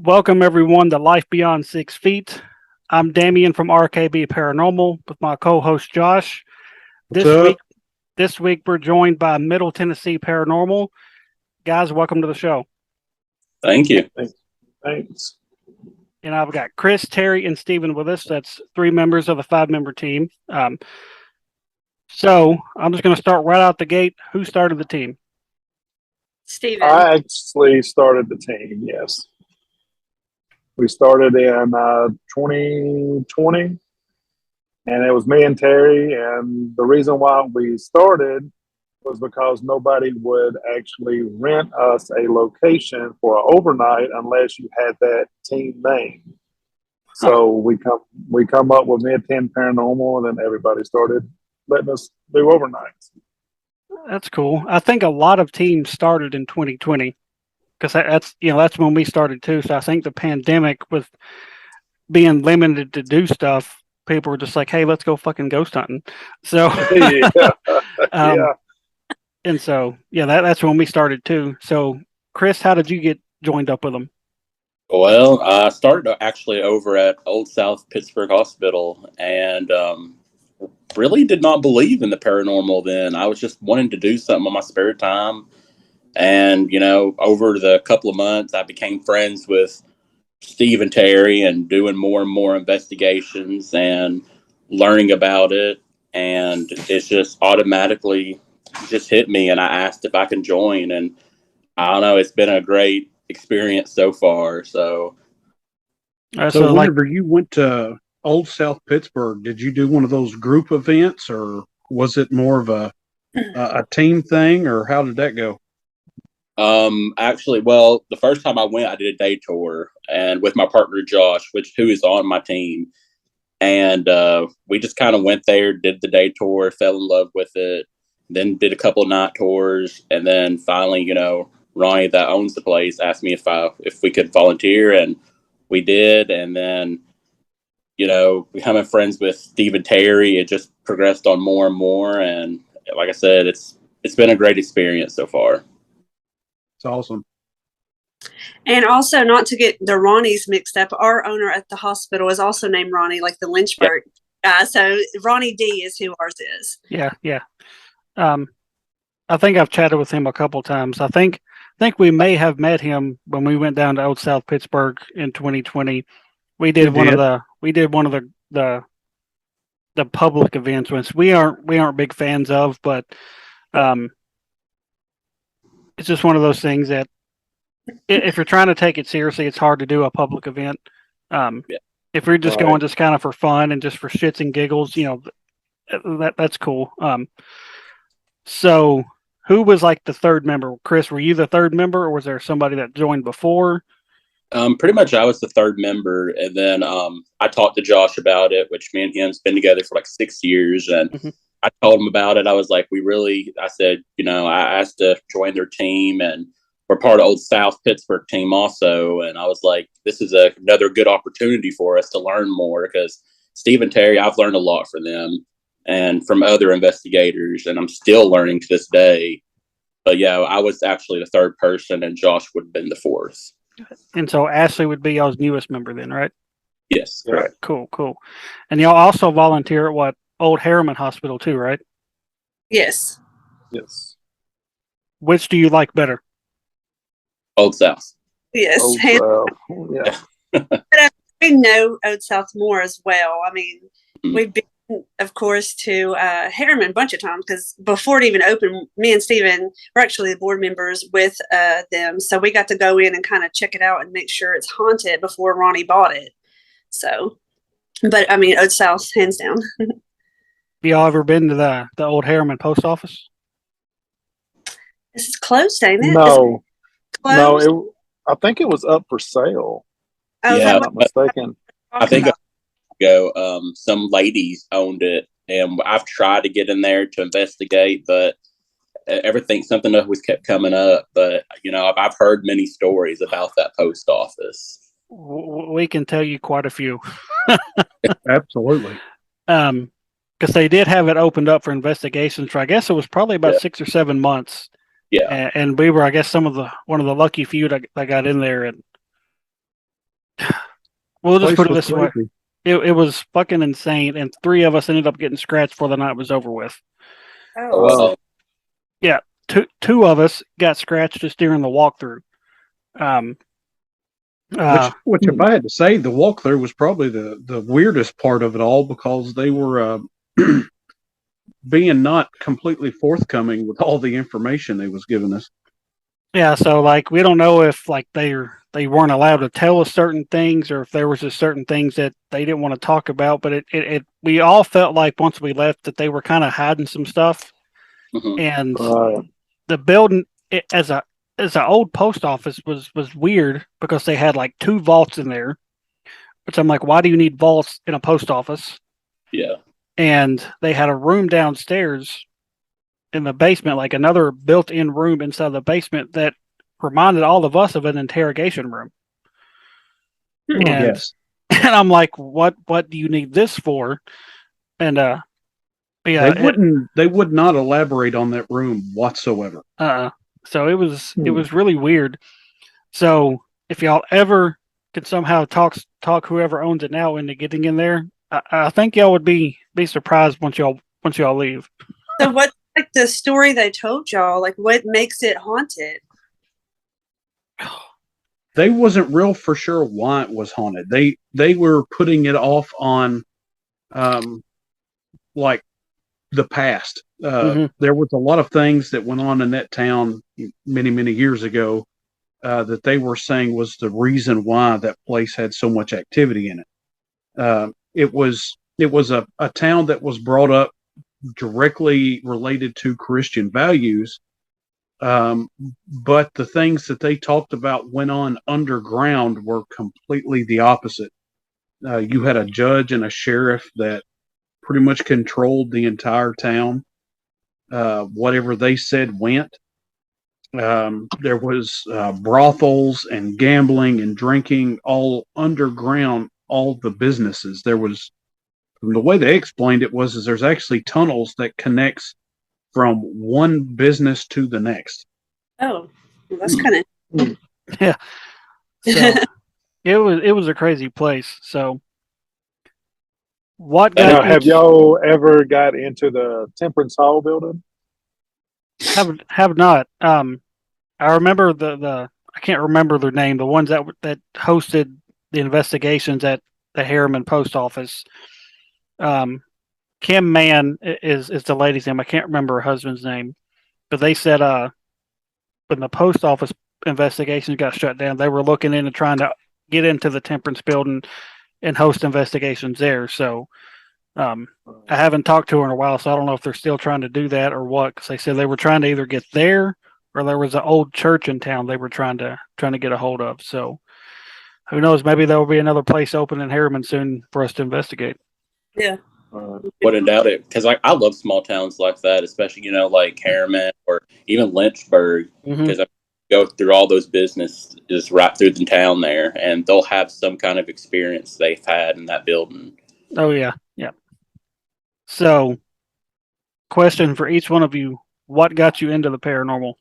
Welcome everyone to Life Beyond 6 Feet. I'm Damien from RKB Paranormal with my co-host Josh. What's This week, up? this week we're joined by Middle Tennessee Paranormal. Guys, welcome to the show. Thank you. Thanks. And I've got Chris, Terry, and Steven with us. That's three members of the five-member team. So I'm just going to start right out the gate. Who started the team? Steven. I actually started the team, yes. We started in 2020, and it was me and Terry. And the reason why we started was because nobody would actually rent us a location for an overnight unless you had that team name. So we come up with Mid Tenn Paranormal, and then everybody started letting us do overnights. That's cool. I think a lot of teams started in 2020 because that's when we started too. So I think the pandemic with being limited to do stuff, people were just like, "Hey, let's go fucking ghost hunting." So Yeah. Yeah. and so that's when we started too. So Chris, how did you get joined up with them? Well, I started actually over at Old South Pittsburgh Hospital and really did not believe in the paranormal then. I was just wanting to do something on my spare time. And, over the couple of months, I became friends with Steve and Terry and doing more and more investigations and learning about it. And it's just automatically just hit me. And I asked if I can join. And I don't know, it's been a great experience so far. So whenever you went to Old South Pittsburgh, did you do one of those group events, or was it more of a team thing, or how did that go? Actually, well, the first time I went, I did a day tour and with my partner Josh, who is on my team. And we just kind of went there, did the day tour, fell in love with it, then did a couple of night tours, and then finally, Ronnie that owns the place asked me if we could volunteer, and we did. And then, becoming friends with Steve and Terry, it just progressed on more and more. And like I said, it's been a great experience so far. It's awesome. And also, not to get the Ronnies mixed up, our owner at the hospital is also named Ronnie, like the Lynchburg guy. So Ronnie D is who ours is. Yeah. I think I've chatted with him a couple times. I think we may have met him when we went down to Old South Pittsburgh in 2020. We did one of the public events, which we aren't big fans of, but it's just one of those things that if you're trying to take it seriously, it's hard to do a public event. If we're just going just kind of for fun and just for shits and giggles, that's cool. So who was like the third member? Chris, were you the third member, or was there somebody that joined before? Pretty much I was the third member, and then I talked to Josh about it, which me and him's been together for like 6 years, and I told him about it. I was like, I said, I asked to join their team, and we're part of Old South Pittsburgh team also, and I was like, this is another good opportunity for us to learn more, because Steve and Terry, I've learned a lot from them and from other investigators, and I'm still learning to this day. But yeah, I was actually the third person, and Josh would have been the fourth. And so Ashley would be y'all's newest member then, right? Yes, correct. Cool. And y'all also volunteer at Old Harriman Hospital too, right? Yes. Yes. Which do you like better? Old South. Yes. Old South. Yeah. But we know Old South more as well. I mean, we've been, of course, to Harriman a bunch of times, because before it even opened, me and Steven were actually the board members with them. So we got to go in and kind of check it out and make sure it's haunted before Ronnie bought it. So, but I mean, Old South, hands down. Have y'all ever been to the Old Harriman post office? This is closed, ain't it? No. Closed? No, I think it was up for sale. Oh, Yeah, If I'm not mistaken. I think some ladies owned it, and I've tried to get in there to investigate, but something always kept coming up. But I've heard many stories about that post office. We can tell you quite a few. Absolutely. Because they did have it opened up for investigations for, I guess it was probably about 6 or 7 months. Yeah, And we were, I guess, one of the lucky few that got in there, and We'll just Place put it was this way. crazy. It was fucking insane, and 3 of us ended up getting scratched before the night was over with. Oh, Well, Yeah, two of us got scratched just during the walkthrough. Um, Which, if I had to say, the walkthrough was probably the weirdest part of it all because they were being not completely forthcoming with all the information they was giving us. yeah, so like we don't know if like they weren't allowed to tell us certain things or if there was just certain things that they didn't want to talk about. But it we all felt like once we left that they were kind of hiding some stuff, mhm. and Right. the building as an old post office was weird because they had like 2 vaults in there, which I'm like, why do you need vaults in a post office? Yeah. And they had a room downstairs in the basement, like another built-in room inside the basement that reminded all of us of an interrogation room. Hmm. And Yes. and I'm like, what do you need this for? And yeah, They would not elaborate on that room whatsoever. so it was really weird. So if y'all ever could somehow talk whoever owns it now into getting in there, I think y'all would be surprised once y'all leave. So what's like the story they told y'all? Like what makes it haunted? They wasn't real for sure why it was haunted. They were putting it off on like the past. There was a lot of things that went on in that town many years ago that they were saying was the reason why that place had so much activity in it. It was a town that was brought up directly related to Christian values, but the things that they talked about went on underground were completely the opposite. You had a judge and a sheriff that pretty much controlled the entire town. Whatever they said went. There was brothels and gambling and drinking all underground, all the businesses. There was, from the way they explained it was, is there's actually tunnels that connects from one business to the next. Oh, well, that's kind of Yeah. So it was a crazy place. So what Now, got you have y'all ever got into the Temperance Hall building? have not? I remember the I can't remember their name. The ones that hosted the investigations at the Harriman Post Office. Kim Mann is the lady's name. I can't remember her husband's name, but they said when the post office investigations got shut down, they were looking into trying to get into the Temperance building and host investigations there. So I haven't talked to her in a while, so I don't know if they're still trying to do that or what. Because they said they were trying to either get there or there was an old church in town they were trying to get a hold of. So who knows? Maybe there will be another place open in Harriman soon for us to investigate. yeah. Wouldn't doubt it, because I love small towns like that, especially like Harriman or even Lynchburg, because I go through all those businesses right through the town there, and they'll have some kind of experience they've had in that building. Oh yeah, yeah. So, question for each one of you: what got you into the paranormal?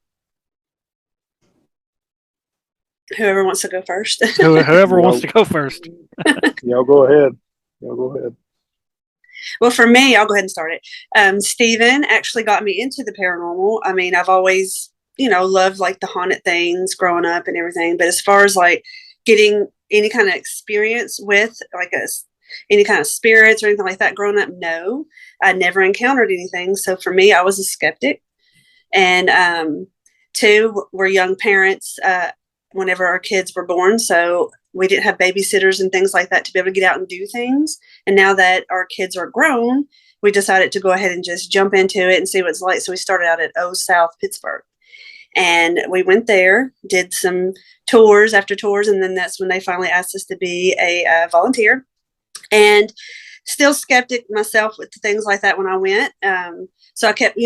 Whoever wants to go first. Whoever wants to go first. Y'all go ahead. Y'all go ahead. Well, for me, I'll go ahead and start it. Stephen actually got me into the paranormal. I mean, I've always, loved like the haunted things growing up and everything. But as far as like getting any kind of experience with like any kind of spirits or anything like that growing up, no, I never encountered anything. So for me, I was a skeptic. And 2, we're young parents whenever our kids were born. So we didn't have babysitters and things like that to be able to get out and do things. And now that our kids are grown, we decided to go ahead and just jump into it and see what it's like. So we started out at Old South Pittsburgh. And we went there, did some tours after tours. And then that's when they finally asked us to be a volunteer. And still skeptic myself with things like that when I went. So I kept,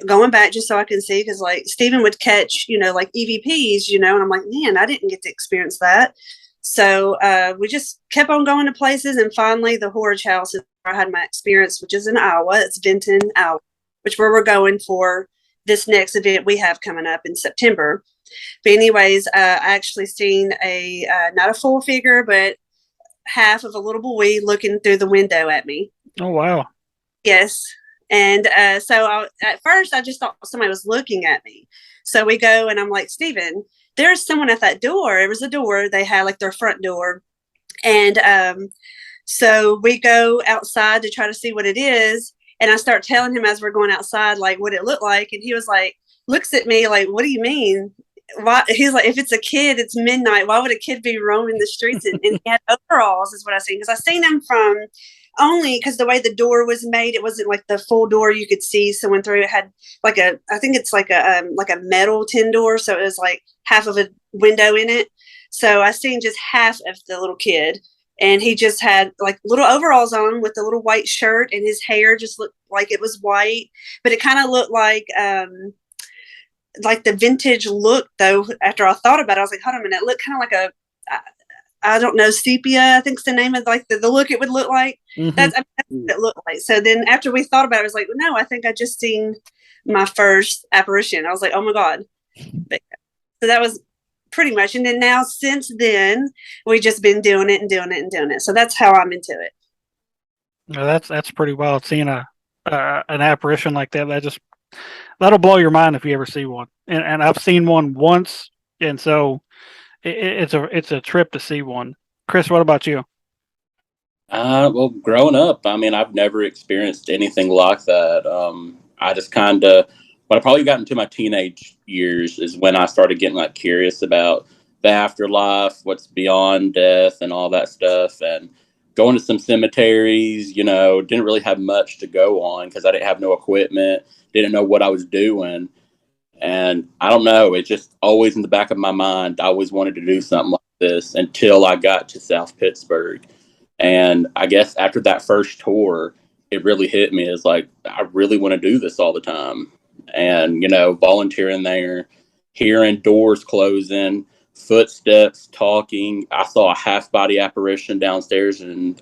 going back just so I can see, because like Stephen would catch, like EVPs, and I'm like, man, I didn't get to experience that. So we just kept on going to places. And finally, the Horridge House is where I had my experience, which is in Iowa. It's Benton, Iowa, which where we're going for this next event we have coming up in September. But anyways, I actually seen a not a full figure, but half of a little boy looking through the window at me. Oh wow. Yes. And at first, I just thought somebody was looking at me. So we go, and I'm like, Steven, there's someone at that door. It was a door. They had like their front door. And so we go outside to try to see what it is. And I start telling him as we're going outside, like, what it looked like. And he was like, looks at me like, what do you mean? Why? He's like, if it's a kid, it's midnight. Why would a kid be roaming the streets? And he had overalls, is what I seen. Because I seen him from only because the way the door was made, it wasn't like the full door you could see someone through. It had like I think it's like a metal tin door, so it was like half of a window in it. So I seen just half of the little kid, and he just had like little overalls on with a little white shirt, and his hair just looked like it was white, but it kind of looked like the vintage look though. After I thought about it, I was like, hold on a minute, it looked kind of like I don't know, sepia, I think's the name of like the look it would look like. Mm-hmm. That's what it looked like. So then after we thought about it, I was like, well, no, I think I just seen my first apparition. I was like, oh my God. But, so that was pretty much. And then now since then, we just been doing it and doing it and doing it. So that's how I'm into it. Well, that's pretty wild. Seeing an apparition like that, that'll blow your mind if you ever see one. And I've seen one once, and so it's a trip to see one. Chris, what about you? Well, growing up, I mean, I've never experienced anything like that. I just kind of, when I probably got into my teenage years is when I started getting like curious about the afterlife, what's beyond death, and all that stuff. And going to some cemeteries, didn't really have much to go on because I didn't have no equipment, didn't know what I was doing. And I don't know, it just always in the back of my mind, I always wanted to do something like this until I got to South Pittsburgh. And I guess after that first tour, it really hit me as like, I really want to do this all the time. And, volunteering there, hearing doors closing, footsteps, talking. I saw a half body apparition downstairs, and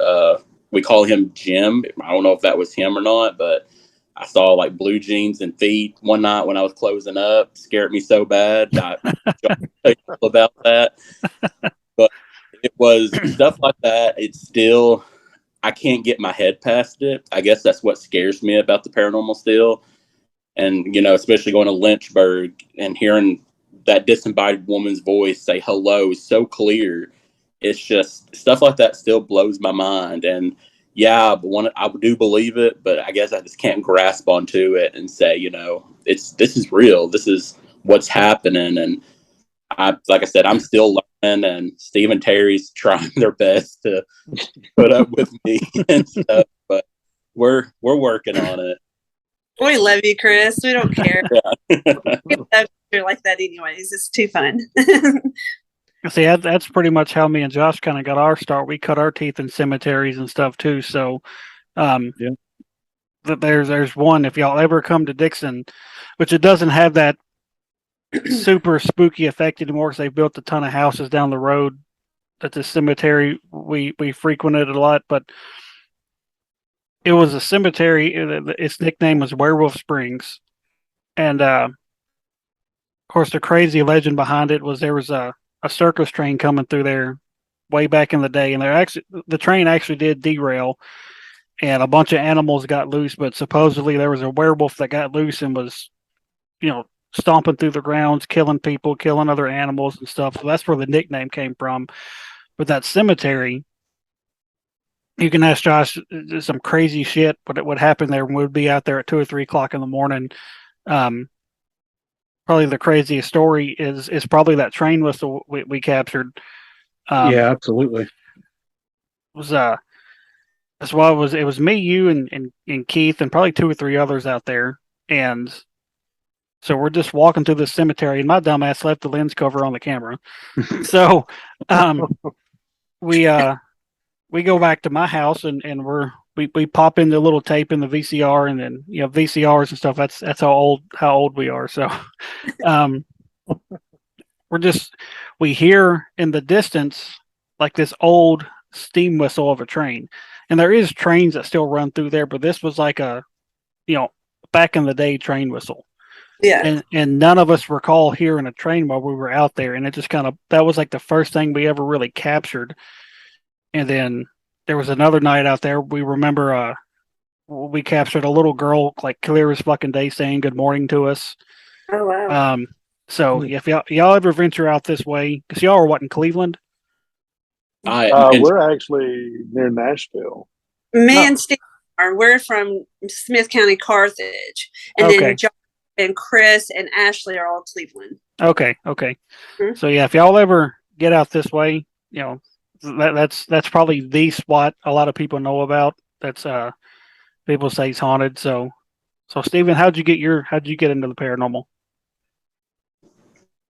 we call him Jim. I don't know if that was him or not, but I saw like blue jeans and feet one night when I was closing up. Scared me so bad. I about that. But it was stuff like that. It's still, I can't get my head past it. I guess that's what scares me about the paranormal still. And, especially going to Lynchburg and hearing that disembodied woman's voice say hello so clear. It's just stuff like that still blows my mind. And yeah, I do believe it, but I guess I just can't grasp onto it and say, this is real. This is what's happening. And like I said, I'm still learning, and Steve and Terry's trying their best to put up with me and stuff, but we're working on it. We love you, Chris. We don't care. We love you like that anyways. It's too fun. See, that's pretty much how me and Josh kind of got our start. We cut our teeth in cemeteries and stuff too. So, there's one, if y'all ever come to Dixon, which it doesn't have that super spooky effect anymore because they've built a ton of houses down the road. At the cemetery we frequented a lot, but it was a cemetery. Its nickname was Werewolf Springs, and of course the crazy legend behind it was there was a circus train coming through there way back in the day, and the train actually did derail, and a bunch of animals got loose. But supposedly there was a werewolf that got loose and was, stomping through the grounds, killing people, killing other animals and stuff. So that's where the nickname came from. But that cemetery, you can ask Josh some crazy shit what would happen there when we'd be out there at 2 or 3 o'clock in the morning. Probably the craziest story is probably that train whistle we captured. Yeah, absolutely. That's why it was me, you, and Keith, and probably 2 or 3 others out there. And so we're just walking through this cemetery, and my dumbass left the lens cover on the camera. So we go back to my house, and we pop in the little tape in the VCR, and then VCRs and stuff. That's how old we are. So we hear in the distance like this old steam whistle of a train, and there is trains that still run through there, but this was like a back in the day train whistle. Yeah. and none of us recall hearing a train while we were out there, and it just that was like the first thing we ever really captured. And then there was another night out there. We remember we captured a little girl like clear as fucking day saying good morning to us. Oh wow. So if y'all ever venture out this way, because y'all are what, in Cleveland? We're actually near Nashville. Me and Steve we're from Smith County, Carthage, and then John and Chris and Ashley are all Cleveland. Okay. Mm-hmm. So yeah, if y'all ever get out this way, that's probably the spot a lot of people know about. That's people say it's haunted. So Stephen, how'd you get into the paranormal?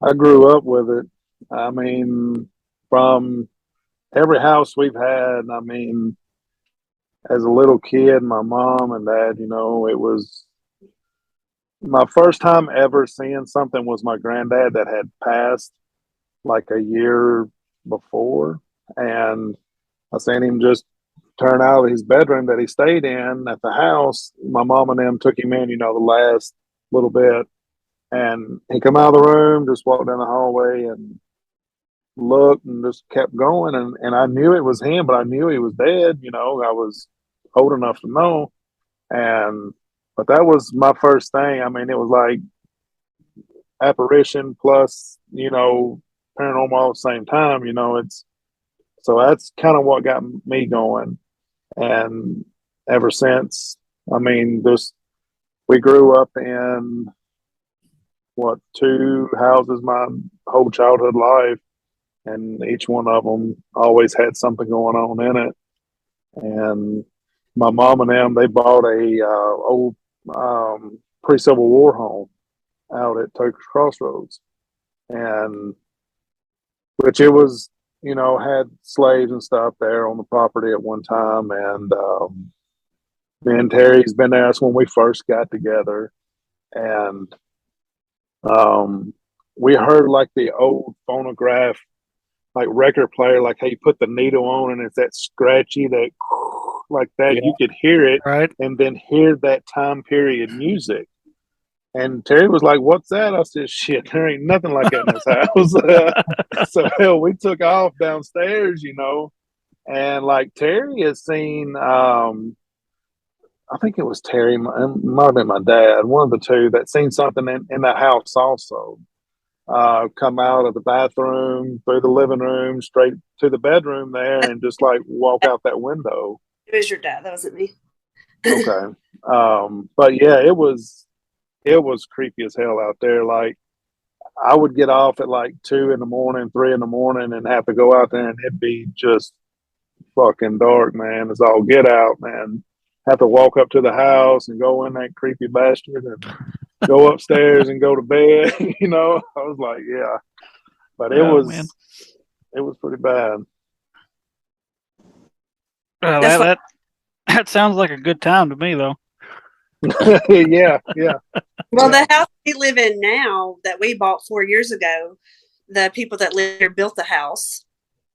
I grew up with it. I mean, from every house we've had, I mean, as a little kid, my mom and dad, it was my first time ever seeing something was my granddad that had passed like a year before. And I seen him just turn out of his bedroom that he stayed in at the house. My mom and them took him in, the last little bit. And he come out of the room, just walked down the hallway and looked and just kept going. And I knew it was him, but I knew he was dead. I was old enough to know. But that was my first thing. I mean, it was like apparition plus, paranormal at the same time. So that's kind of what got me going. And ever since, I mean, we grew up in two houses my whole childhood life, and each one of them always had something going on in it. And my mom and them, they bought a old pre-Civil War home out at Toker's Crossroads, and which it was, had slaves and stuff there on the property at one time. And me and Terry's been there. That's when we first got together, and we heard like the old phonograph, like record player, like how you put the needle on and it's that scratchy, that like that. Yeah. You could hear it, right, and then hear that time period music. And Terry was like, "What's that?" I said, "Shit, there ain't nothing like that in this house." So hell, we took off downstairs, and like Terry has seen. I think it was Terry, it might have been my dad, one of the two, that seen something in that house also. Come out of the bathroom, through the living room, straight to the bedroom there, and just like walk out that window. It was your dad. That wasn't me. Okay. But yeah, it was creepy as hell out there. Like, I would get off at like 2 a.m, 3 a.m, and have to go out there, and it'd be just fucking dark, man. It's all get out, man. Have to walk up to the house and go in that creepy bastard and go upstairs and go to bed. I was like, yeah, but it was pretty bad. That sounds like a good time to me, though. Yeah. Well, the house we live in now that we bought 4 years ago, the people that live here built the house.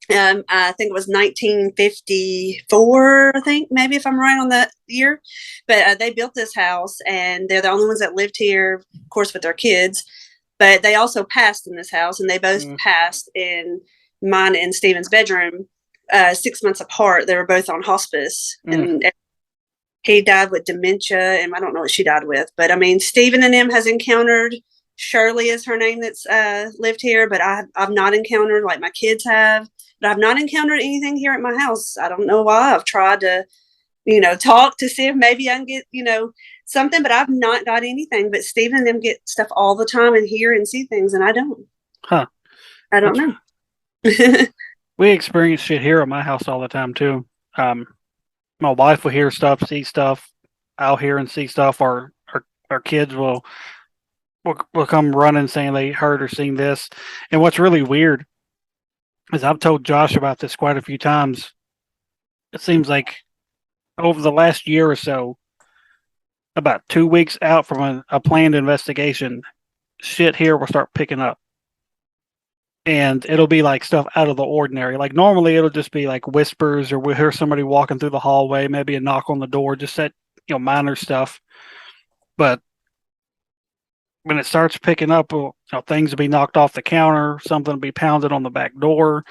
I think it was 1954, I think, maybe, if I'm right on that year. But they built this house, and they're the only ones that lived here, of course, with their kids. But they also passed in this house, and they both passed in mine and Stephen's bedroom 6 months apart. They were both on hospice. And he died with dementia, and I don't know what she died with. But, I mean, Stephen and them has encountered, Shirley is her name, that's lived here. But I've not encountered, like my kids have. But I've not encountered anything here at my house. I don't know why. I've tried to, talk to see if maybe I can get, something, but I've not got anything. But Stephen and them get stuff all the time and hear and see things, and I don't. Huh. I don't know. We experience shit here at my house all the time, too. My wife will hear stuff, see stuff. I'll hear and see stuff. Our kids will come running saying they heard or seen this. And what's really weird is I've told Josh about this quite a few times. It seems like over the last year or so, about 2 weeks out from a planned investigation, shit here will start picking up. And it'll be like stuff out of the ordinary. Like normally it'll just be like whispers, or we'll hear somebody walking through the hallway, maybe a knock on the door, just that, minor stuff. But when it starts picking up, things will be knocked off the counter, something will be pounded on the back door.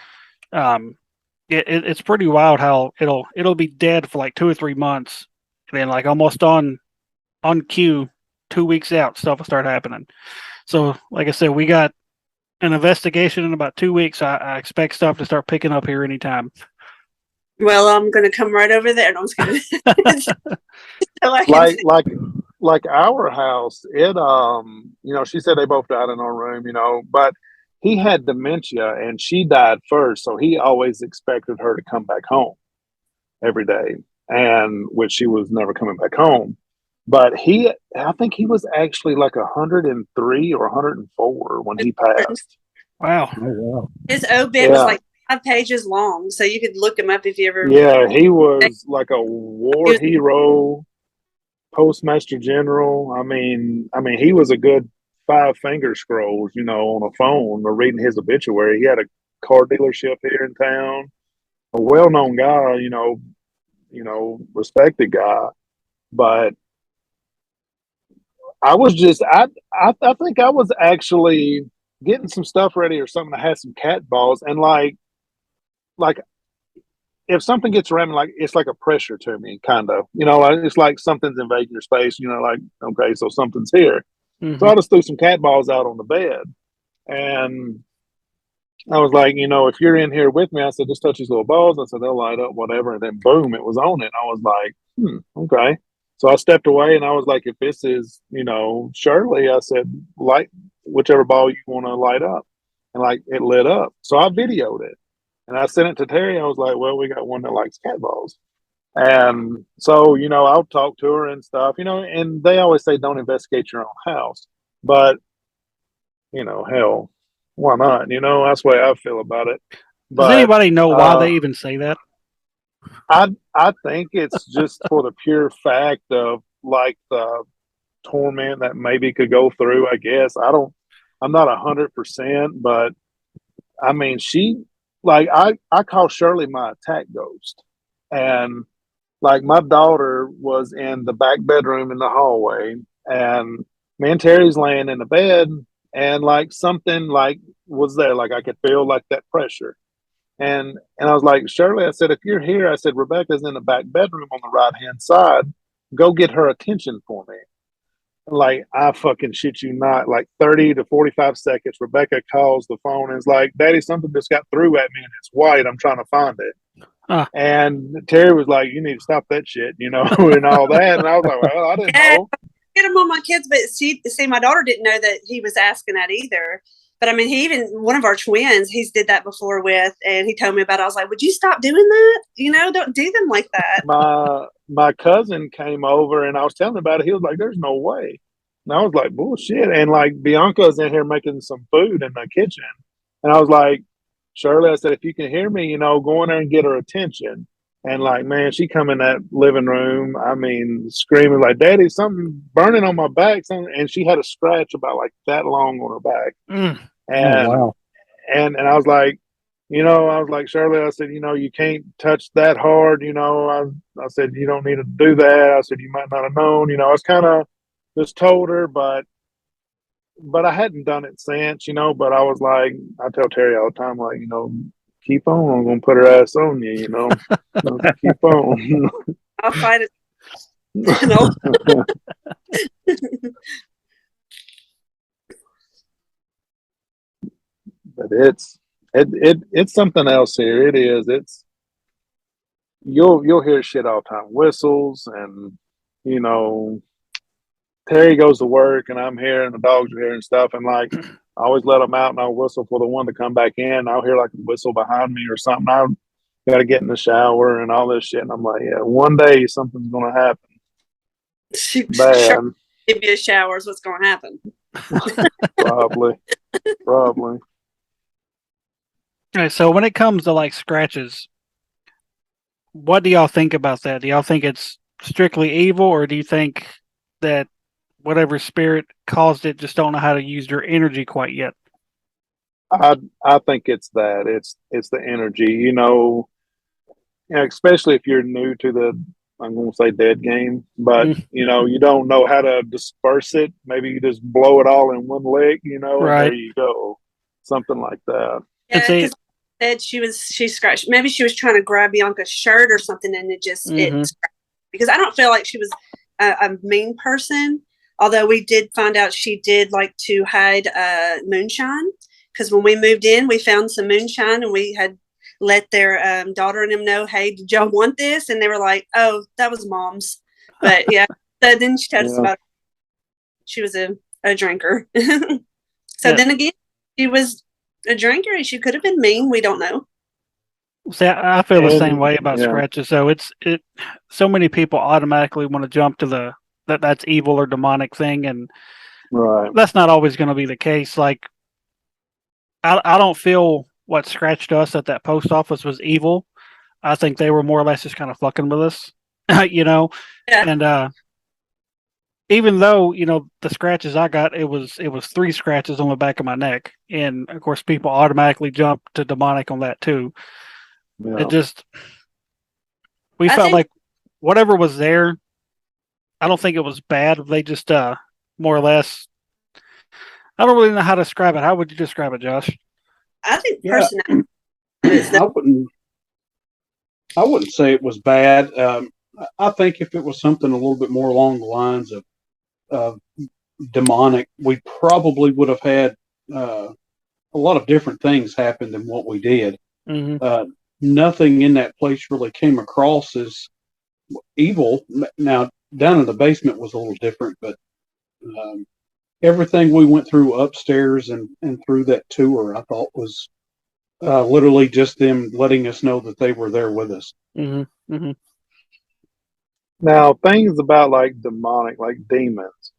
It's pretty wild how it'll be dead for like 2 or 3 months, and then like almost on cue, 2 weeks out, stuff will start happening. So, like I said, we got an investigation in about 2 weeks. I expect stuff to start picking up here anytime. Well, I'm going to come right over there. No, I'm just kidding. So I can like our house, she said they both died in our room, but he had dementia and she died first, so he always expected her to come back home every day, and which she was never coming back home. But I think he was actually like 103 or 104 when he passed. Wow. Oh, wow. His obit was like 5 pages long, so you could look him up if you ever. Yeah, he was like a war hero, postmaster general. I mean, he was a good 5 finger scrolls, on a phone or reading his obituary. He had a car dealership here in town, a well-known guy, respected guy. But I think I was actually getting some stuff ready or something. I had some cat balls, and like if something gets around me, like it's like a pressure to me, kind of. It's like something's invading your space. Like, okay, so something's here. Mm-hmm. So I just threw some cat balls out on the bed, and I was like, if you're in here with me, I said, just touch these little balls. I said they'll light up, whatever. And then boom, it was on it. I was like, okay. So I stepped away, and I was like, if this is, Shirley, I said, light whichever ball you want to light up, and like it lit up. So I videoed it. And I sent it to Terry. I was like, well, we got one that likes cat balls. And so, I'll talk to her and stuff, and they always say don't investigate your own house. But, hell, why not? That's the way I feel about it. Does anybody know why they even say that? I think it's just for the pure fact of like the torment that maybe could go through, I guess. I'm not 100%, but I mean, I call Shirley my attack ghost. And like my daughter was in the back bedroom in the hallway, and me and Terry's laying in the bed, and like something like was there, like I could feel like that pressure. And I was like, Shirley, I said, if you're here, I said, Rebecca's in the back bedroom on the right hand side. Go get her attention for me. Like, I fucking shit you not, like 30 to 45 seconds, Rebecca calls the phone and is like, Daddy, something just got through at me and it's white. I'm trying to find it. And Terry was like, you need to stop that shit, and all that. And I was like, well, I didn't know. Get him on my kids, but see, my daughter didn't know that he was asking that either. But I mean, one of our twins, he's did that before with, and he told me about it. I was like, would you stop doing that? Don't do them like that. My cousin came over and I was telling him about it. He was like, there's no way. And I was like, bullshit. And like Bianca's in here making some food in the kitchen. And I was like, Shirley, I said, if you can hear me, go in there and get her attention. And like, man, she come in that living room, I mean, screaming like, Daddy, something burning on my back. And she had a scratch about like that long on her back. And, wow. and I was like, Shirley, I said, you can't touch that hard. I said, you don't need to do that. I said, you might not have known, I was kind of just told her, but I hadn't done it since, but I was like, I tell Terry all the time, like, keep on. I'm going to put her ass on you, keep on. I'll fight it. But it's something else here. It is. You'll hear shit all the time. Whistles and, Terry goes to work and I'm here and the dogs are here and stuff. And like, I always let them out and I'll whistle for the one to come back in. I'll hear like a whistle behind me or something. I've got to get in the shower and all this shit. And I'm like, yeah, one day something's going to happen. Bad. Give you a shower is what's going to happen. Probably. All right. So when it comes to like scratches, what do y'all think about that? Do y'all think it's strictly evil, or do you think that whatever spirit caused it just don't know how to use their energy quite yet? I think it's that. It's the energy, especially if you're new to I'm going to say dead game, but Mm. you don't know how to disperse it. Maybe you just blow it all in one lick, and there Right. you go, something like that. And Yeah, see, because said she scratched. Maybe she was trying to grab Bianca's shirt or something, and it Mhm. scratched. Because I don't feel like she was a mean person. Although we did find out she did like to hide moonshine. Because when we moved in, we found some moonshine, and we had let their daughter and them know, "Hey, did y'all want this?" And they were like, "Oh, that was mom's." But yeah, so then she told us Yeah. about it. She was a drinker. So Yeah. then again, she was a drinker, and she could have been mean. We don't know. see, I feel the same And way about yeah, scratches. So so many people automatically want to jump to that's evil or demonic thing, and right. that's not always going to be the case. Like, I don't feel what scratched us at that post office was evil. I think they were more or less just kind of fucking with us, Yeah. And even though the scratches I got, it was 3 scratches on the back of my neck, and of course people automatically jump to demonic on that too. Yeah. It just we I felt think like whatever was there. I don't think it was bad. They just more or less. I don't really know how to describe it. How would you describe it, Josh? Yeah, personality is the I wouldn't say it was bad. I think if it was something a little bit more along the lines of demonic, we probably would have had a lot of different things happen than what we did. Mm-hmm. Nothing in that place really came across as evil. Now, down in the basement was a little different, but everything we went through upstairs and through that tour, I thought was literally just them letting us know that they were there with us. Mm-hmm. Mm-hmm. Now, things about like demonic, like demons.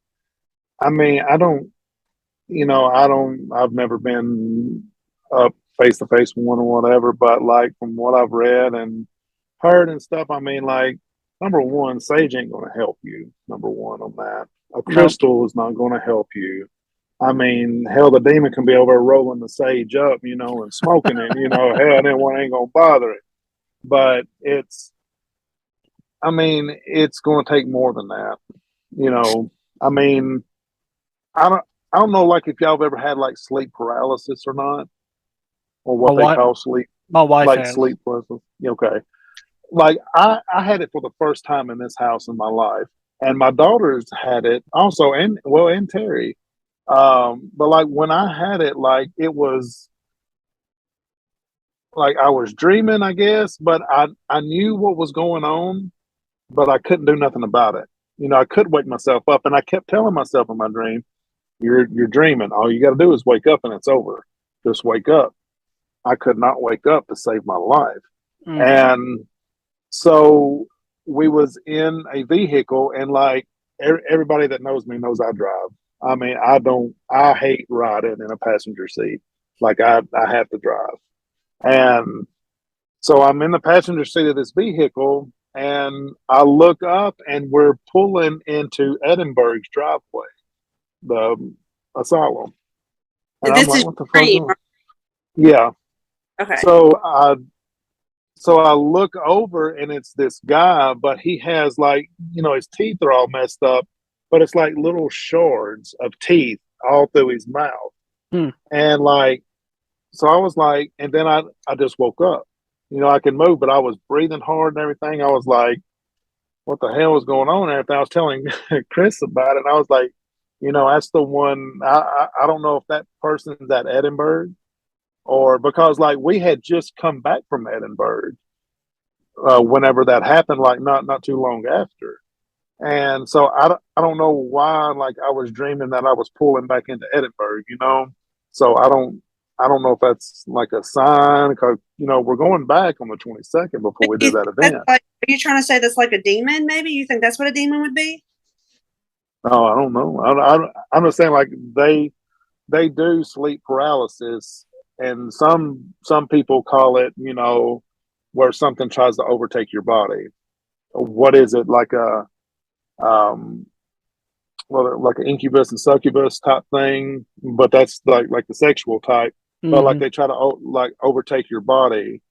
I mean, I've never been up face to face with one or whatever, but like from what I've read and heard and stuff, I mean, like, number one, sage ain't going to help you. Number one on that. A Nope. crystal is not going to help you. I mean, hell, the demon can be over rolling the sage up, and smoking it, hell, that one ain't going to bother it. But it's going to take more than that, I mean, I don't, I don't know, like, if y'all have ever had like sleep paralysis or not, or My what they wife, call sleep, my wife like has. sleep paralysis. Okay. Like I had it for the first time in this house in my life, and my daughters had it also, and Terry. But like when I had it, like it was like I was dreaming, I guess, but I knew what was going on, but I couldn't do nothing about it. I couldn't wake myself up, and I kept telling myself in my dream, "You're dreaming. All you got to do is wake up, and it's over. Just wake up." I could not wake up to save my life, Mm. and so we was in a vehicle, and like everybody that knows me knows I drive. I mean, I hate riding in a passenger seat. Like I have to drive. And so I'm in the passenger seat of this vehicle, and I look up, and we're pulling into Edinburgh's driveway, the asylum. And I'm this like, is what the fuck? dream. Yeah. Okay. So I look over, and it's this guy, but he has like, his teeth are all messed up, but it's like little shards of teeth all through his mouth. Hmm. And like, so I was like, and then I just woke up. I can move, but I was breathing hard and everything. I was like, what the hell is going on? And everything. I was telling Chris about it, and I was like, that's the one. I don't know if that person's at Edinburgh, or because like we had just come back from Edinburgh whenever that happened, like not too long after. And so I don't know why, like I was dreaming that I was pulling back into Edinburgh. So I don't know if that's like a sign, because we're going back on the 22nd before we did that event. Are you trying to say that's like a demon? Maybe you think that's what a demon would be? No, I don't know. I'm just saying, like, they do sleep paralysis, and some people call it, where something tries to overtake your body. What is it, like a well, like an incubus and succubus type thing? But that's like the sexual type. But like Mm-hmm. they try to like overtake your body,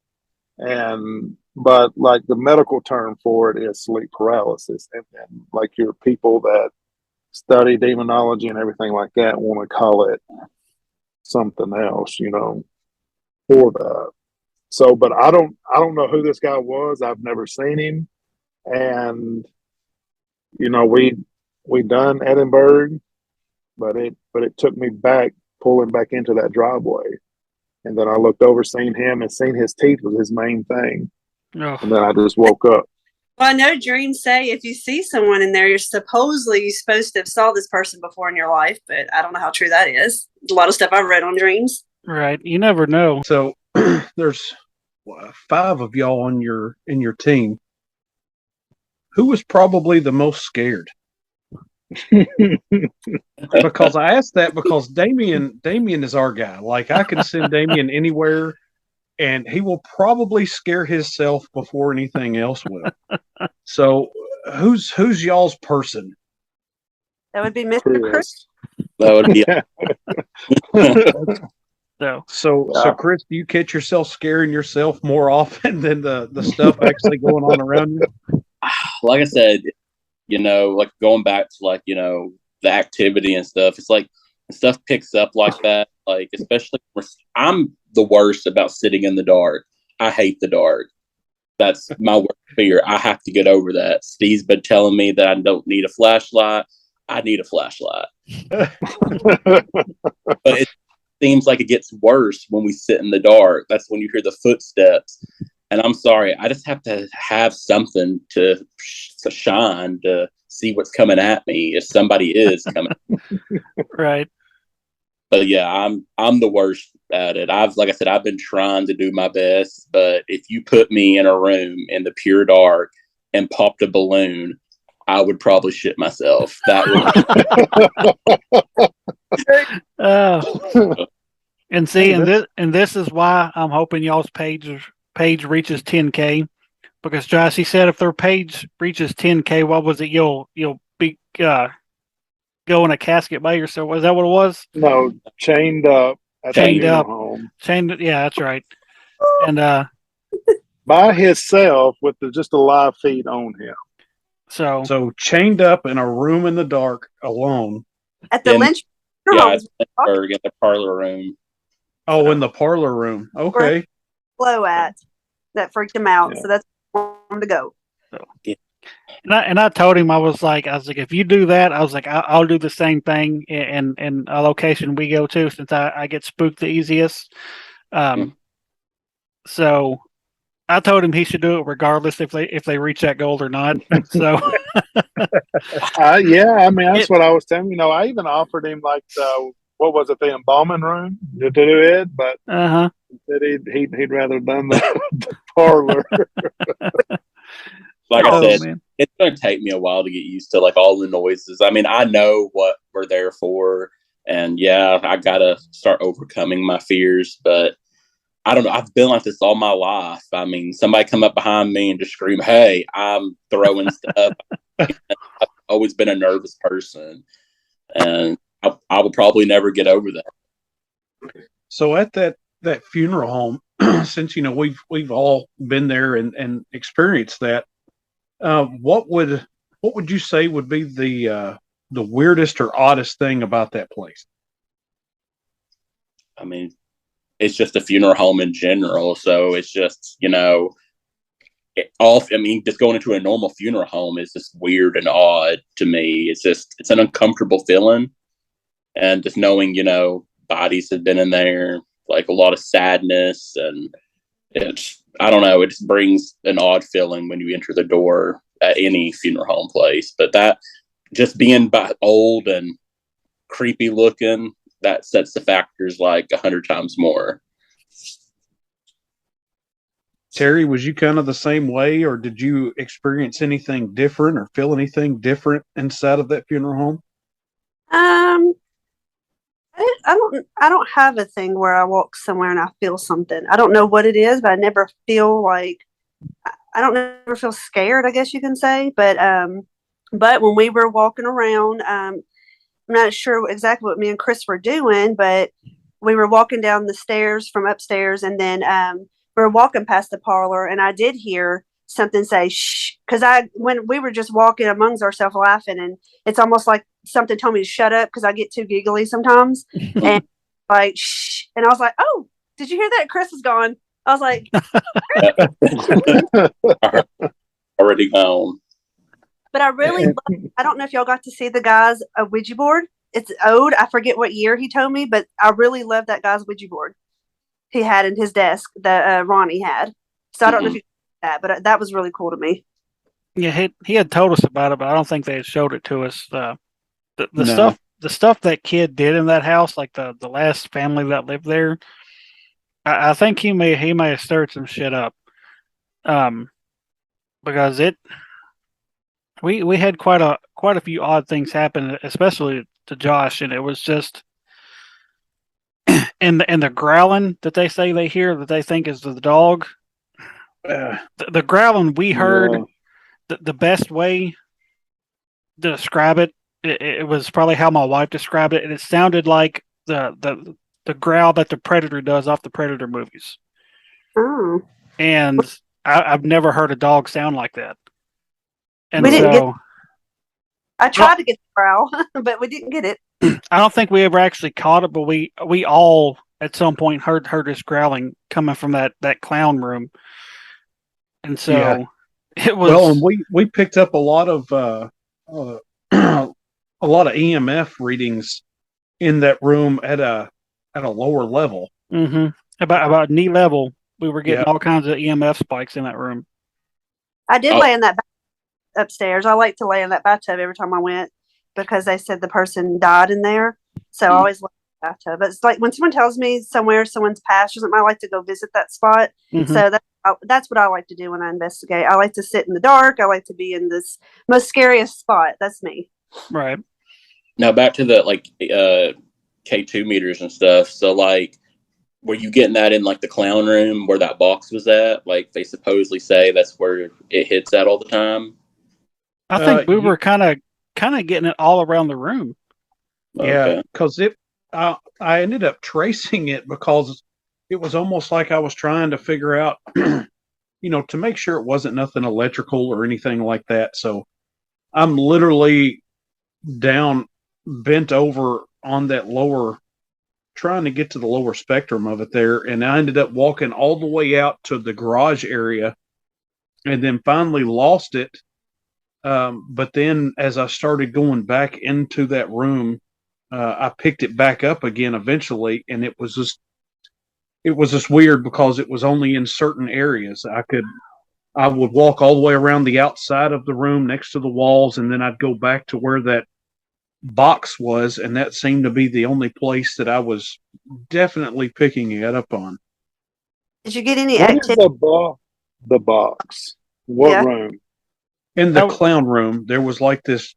and but like the medical term for it is sleep paralysis, and like your people that study demonology and everything like that want to call it something else, for that. So, but I don't know who this guy was. I've never seen him, and we done Edinburgh, but it took me back, pulling back into that driveway, and then I looked over, seen him, and seen his teeth was his main thing, Oh, and then I just woke up. Well, I know dreams say if you see someone in there, you're supposed to have saw this person before in your life, but I don't know how true that is. A lot of stuff I've read on dreams. right. You never know. So there's 5 of y'all in your team. Who was probably the most scared? Because I asked that because Damien is our guy. Like, I can send Damien anywhere, and he will probably scare himself before anything else will. So, who's y'all's person? That would be Mr. Chris. That would be. So, Chris, do you catch yourself scaring yourself more often than the stuff actually going on around you? Like I said, like going back to like, the activity and stuff, it's like stuff picks up like that. Like, especially I'm the worst about sitting in the dark. I hate the dark. That's my worst fear. I have to get over that. Steve's been telling me that I don't need a flashlight. I need a flashlight. But it seems like it gets worse when we sit in the dark. That's when you hear the footsteps. And I'm sorry, I just have to have something to shine to see what's coming at me if somebody is coming. Right. But yeah, I'm the worst at it. Like I said, I've been trying to do my best, but if you put me in a room in the pure dark and popped a balloon, I would probably shit myself. That would. And see, and this is why I'm hoping y'all's page reaches 10K, because Josh, he said if their page reaches 10K, what was it? You'll be go in a casket by yourself. Was that what it was? No, chained up. Chained up. Home. Chained. Yeah, that's right. And by himself with just a live feed on him. So chained up in a room in the dark alone. At the Lynch. Yeah, in the parlor room. Oh, in the parlor room. Okay. Blow at that freaked him out. Yeah. So that's where I wanted to go. So, yeah. And I told him, I was like, if you do that, I was like, I'll do the same thing in a location we go to, since I get spooked the easiest. So I told him he should do it regardless if they reach that goal or not. So yeah, I mean, that's what I was telling you. I even offered him like what was it, the embalming room to do it, but he'd rather done the parlor. Like I said, man, it's going to take me a while to get used to like all the noises. I mean, I know what we're there for, and yeah, I got to start overcoming my fears, but I don't know. I've been like this all my life. I mean, somebody come up behind me and just scream, "Hey, I'm throwing stuff." I've always been a nervous person, and I will probably never get over that. So at that funeral home, since we've all been there and experienced that, what would you say would be the weirdest or oddest thing about that place? I mean, it's just a funeral home in general, so it's just just going into a normal funeral home is just weird and odd to me. It's an uncomfortable feeling, and just knowing bodies have been in there, like a lot of sadness, and I don't know, it just brings an odd feeling when you enter the door at any funeral home place. But that just being old and creepy looking, that sets the factors like 100 times more. Terry, was you kind of the same way, or did you experience anything different or feel anything different inside of that funeral home? I don't have a thing where I walk somewhere and I feel something. I don't know what it is, but I never feel like I don't never feel scared, I guess you can say. But when we were walking around, I'm not sure exactly what me and Chris were doing, but we were walking down the stairs from upstairs, and then we were walking past the parlor, and I did hear something say shh, because when we were just walking amongst ourselves laughing, and it's almost like something told me to shut up because I get too giggly sometimes, and like shh, and I was like, oh, did you hear that? Chris is gone. I was like, Already gone. but I really I don't know if y'all got to see the guy's Ouija board. It's old. I forget what year he told me, but I really love that guy's Ouija board he had in his desk that Ronnie had. So I don't know if you that, but that was really cool to me. Yeah, he had told us about it, but I don't think they had showed it to us. The No. stuff that kid did in that house, like the last family that lived there, I think he may have stirred some shit up. Because we had quite a few odd things happen, especially to Josh, and it was just and the growling that they say they hear that they think is the dog. The growling we heard, the best way to describe it was probably how my wife described it, and it sounded like the growl that the Predator does off the Predator movies. Oh, And I've never heard a dog sound like that. And we didn't so I tried to get the growl, but we didn't get it. I don't think we ever actually caught it, but we all at some point heard this growling coming from that clown room, and so it was. Well, and we picked up a lot of a lot of EMF readings in that room at a lower level. Mm-hmm. About knee level, we were getting all kinds of EMF spikes in that room. I did lay in that upstairs. I like to lay in that bathtub every time I went because they said the person died in there. So I always lay in the bathtub. But it's like when someone tells me somewhere someone's passed or something, I like to go visit that spot. Mm-hmm. So that's what I like to do when I investigate. I like to sit in the dark. I like to be in this most scariest spot. That's me. Right. Now back to the K2 meters and stuff. So like, were you getting that in like the clown room where that box was at? Like they supposedly say that's where it hits at all the time. I think we were kind of getting it all around the room. Yeah, because I ended up tracing it because it was almost like I was trying to figure out, to make sure it wasn't nothing electrical or anything like that. So I'm literally down, bent over on that lower, trying to get to the lower spectrum of it there. And I ended up walking all the way out to the garage area and then finally lost it. But then as I started going back into that room, I picked it back up again eventually. And it was just weird because it was only in certain areas. I would walk all the way around the outside of the room next to the walls. And then I'd go back to where that box was. And that seemed to be the only place that I was definitely picking it up on. Did you get any What is activity? above the box? What room? In the clown room, there was like this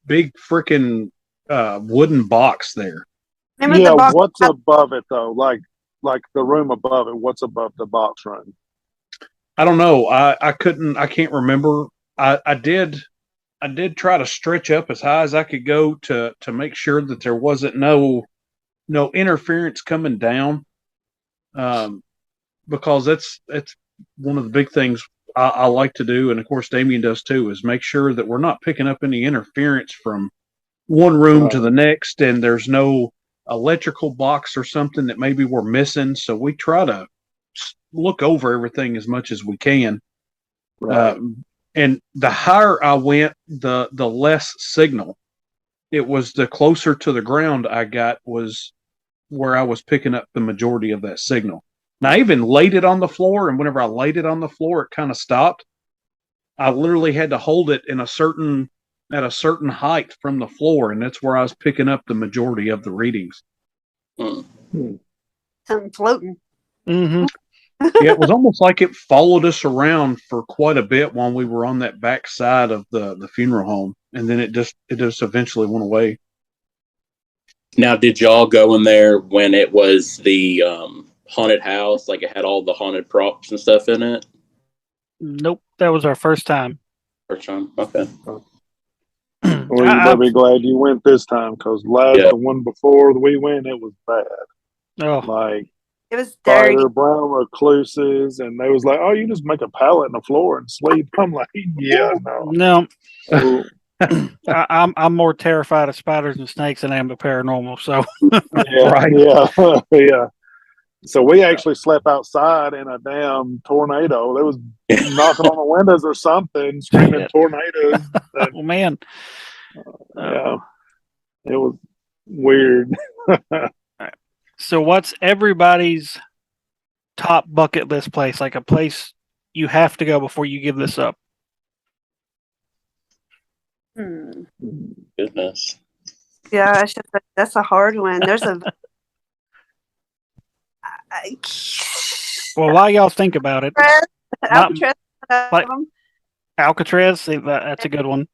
big freaking wooden box there. Remember the box? What's above it though? Like the room above it. What's above the box room? I don't know. I can't remember. I did try to stretch up as high as I could go to make sure that there wasn't no interference coming down. Because that's one of the big things I like to do, and of course Damien does too, is make sure that we're not picking up any interference from one room to the next, and there's no electrical box or something that maybe we're missing. So we try to look over everything as much as we can. Right. And the higher I went, the less signal. It was the closer to the ground I got was where I was picking up the majority of that signal. And I even laid it on the floor, and whenever I laid it on the floor, it kind of stopped. I literally had to hold it at a certain height from the floor, and that's where I was picking up the majority of the readings. Something floating. Mm-hmm. Yeah, it was almost like it followed us around for quite a bit while we were on that back side of the funeral home, and then it just eventually went away. Now, did y'all go in there when it was the haunted house? Like it had all the haunted props and stuff in it? Nope, that was our first time. First time? Okay. Well, you better be glad you went this time because the one before we went, it was bad. Oh, Like It was dirty. spider, brown recluses, and they was like, "Oh, you just make a pallet in the floor and sleep." I'm like, "Yeah, no." No, So, I'm more terrified of spiders and snakes than I am the paranormal. So yeah, Right. yeah, yeah. So we actually slept outside in a damn tornado. They was knocking on the windows or something, screaming shit. tornadoes. And, Oh man. yeah, it was weird. So what's everybody's top bucket list place? Like a place you have to go before you give this up. Hmm. Goodness. Yeah, that's a hard one. There's a Well, while y'all think about it, Alcatraz. like Alcatraz, that's a good one.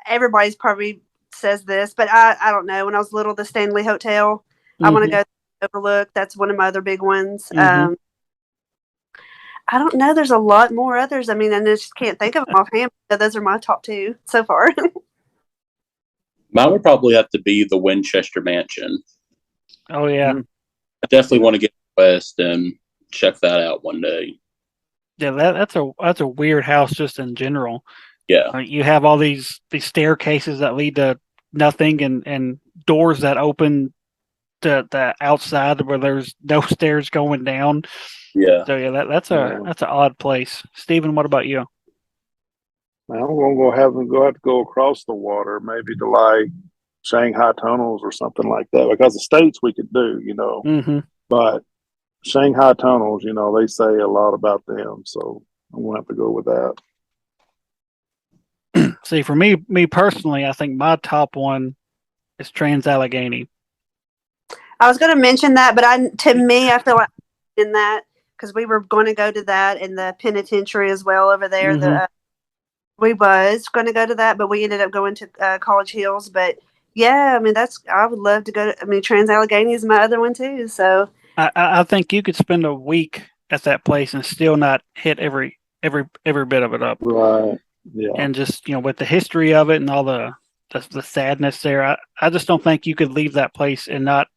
Everybody's probably says this, but I don't know. When I was little, the Stanley Hotel. I want to go Overlook. That's one of my other big ones. Mhm. I don't know. There's a lot more others. I mean, I just can't think of them offhand. So those are my top two so far. Mine would probably have to be the Winchester Mansion. Oh yeah, I definitely want to get west and check that out one day. yeah. That's a weird house just in general. Yeah. You have all these staircases that lead to nothing, and doors that open to the outside where there's no stairs going down. Yeah. So yeah, that's an odd place. Steven, what about you? I'm gonna have to go across the water, maybe to like Shanghai tunnels or something like that. Because the states we could do, Mm-hmm. but Shanghai tunnels, they say a lot about them, so I'm gonna have to go with that. See, for me personally, I think my top one is Trans Allegheny. I was going to mention that, but to me, I feel like in that because we were going to go to that in the penitentiary as well over there. Mhm. We was going to go to that, but we ended up going to College Hills. But yeah, I mean, I would love to go to. I mean, Trans Allegheny is my other one too. So I think you could spend a week at that place and still not hit every bit of it up. Right. Yeah. And just with the history of it and all the sadness there, I just don't think you could leave that place and not